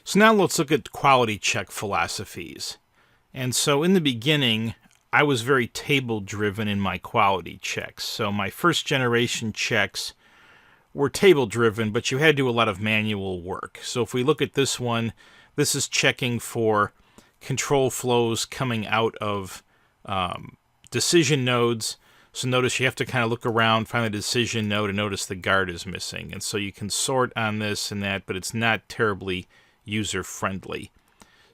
So now let's look at quality check philosophies. And so in the beginning, I was very table-driven in my quality checks. So my first generation checks were table-driven, but you had to do a lot of manual work. So if we look at this one, this is checking for control flows coming out of decision nodes. So notice you have to kind of look around, find the decision node, and notice the guard is missing. And so you can sort on this and that, but it's not terribly user-friendly.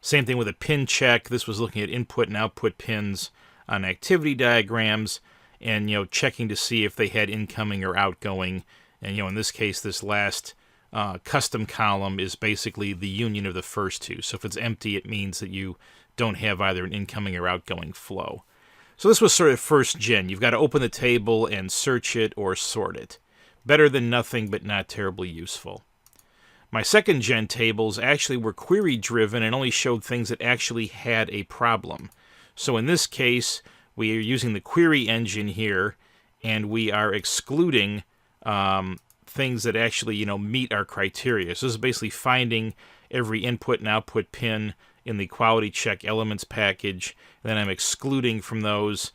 Same thing with a pin check. This was looking at input and output pins on activity diagrams and, checking to see if they had incoming or outgoing. And, in this case, this last custom column is basically the union of the first two. So if it's empty, it means that you don't have either an incoming or outgoing flow. So this was sort of first gen. You've got to open the table and search it or sort it. Better than nothing, but not terribly useful. My second gen tables actually were query driven and only showed things that actually had a problem. So in this case, we are using the query engine here, and we are excluding things that actually, meet our criteria. So this is basically finding every input and output pin in the quality check elements package. And then I'm excluding from those,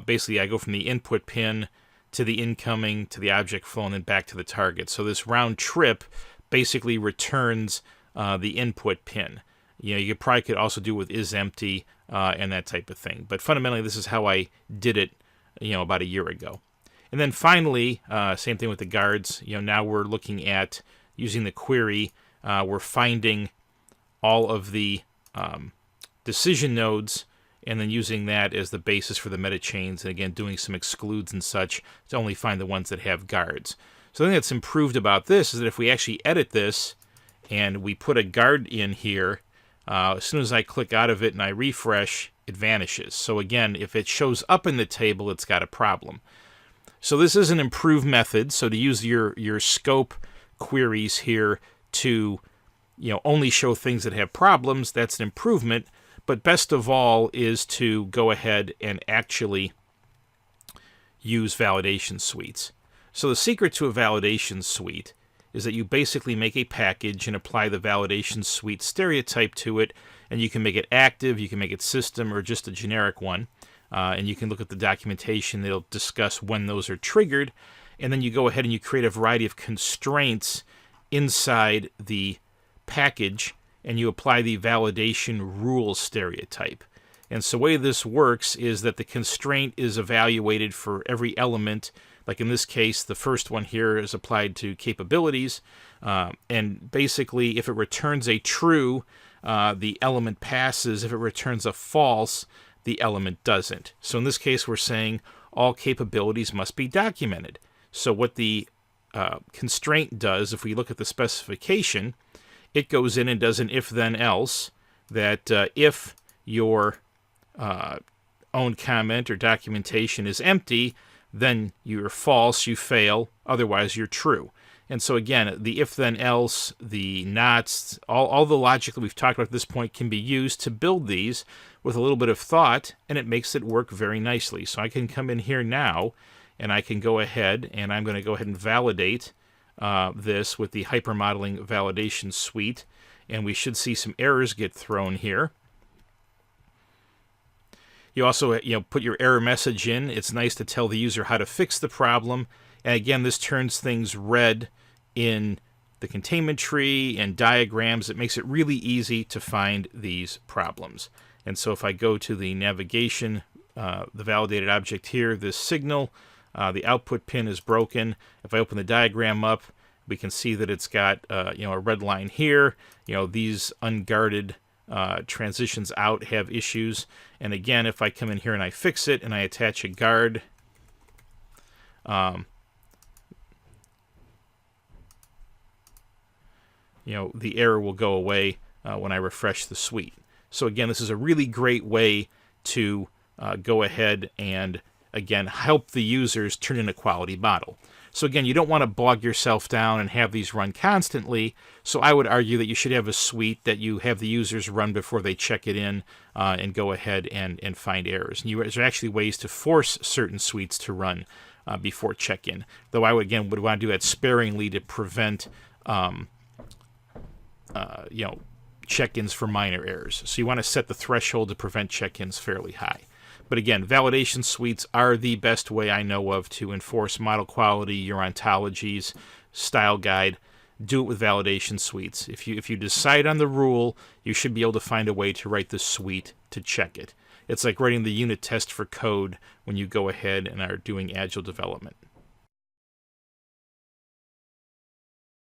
basically I go from the input pin to the incoming, to the object flow, and then back to the target. So this round trip basically returns the input pin. You probably could also do with is empty and that type of thing. But fundamentally, this is how I did it, about a year ago. And then finally, same thing with the guards. Now we're looking at using the query. We're finding all of the decision nodes and then using that as the basis for the meta chains. And again, doing some excludes and such to only find the ones that have guards. So the thing that's improved about this is that if we actually edit this and we put a guard in here, as soon as I click out of it and I refresh, it vanishes. So again, if it shows up in the table, it's got a problem. So this is an improved method. So to use your scope queries here to only show things that have problems, that's an improvement. But best of all is to go ahead and actually use validation suites. So the secret to a validation suite is that you basically make a package and apply the validation suite stereotype to it, and you can make it active, you can make it system, or just a generic one. And you can look at the documentation. They'll discuss when those are triggered. And then you go ahead and you create a variety of constraints inside the package, and you apply the validation rule stereotype. And so the way this works is that the constraint is evaluated for every element. Like in this case, the first one here is applied to capabilities. And basically, if it returns a true, the element passes. If it returns a false, the element doesn't. So in this case, we're saying all capabilities must be documented. So what the constraint does, if we look at the specification, it goes in and does an if-then-else, that if your own comment or documentation is empty, then you're false, you fail, otherwise you're true. And so again, the if-then-else, the nots, all the logic that we've talked about at this point can be used to build these with a little bit of thought, and it makes it work very nicely. So I can come in here now, and I can go ahead, and I'm going to go ahead and validate this with the hypermodeling validation suite, and we should see some errors get thrown here. You also put your error message in. It's nice to tell the user how to fix the problem. And again, this turns things red in the containment tree and diagrams. It makes it really easy to find these problems. And so if I go to the navigation, the validated object here, this signal, the output pin is broken. If I open the diagram up, we can see that it's got a red line here. These unguarded transitions out have issues. And again, if I come in here and I fix it and I attach a guard, the error will go away when I refresh the suite. So again, this is a really great way to go ahead and, again, help the users turn in a quality model. So again, you don't want to bog yourself down and have these run constantly. So I would argue that you should have a suite that you have the users run before they check it in and go ahead and find errors. And there's actually ways to force certain suites to run before check-in. Though I would want to do that sparingly to prevent check-ins for minor errors. So you want to set the threshold to prevent check-ins fairly high. But again, validation suites are the best way I know of to enforce model quality, your ontologies, style guide. Do it with validation suites. If you decide on the rule, you should be able to find a way to write the suite to check it. It's like writing the unit test for code when you go ahead and are doing agile development.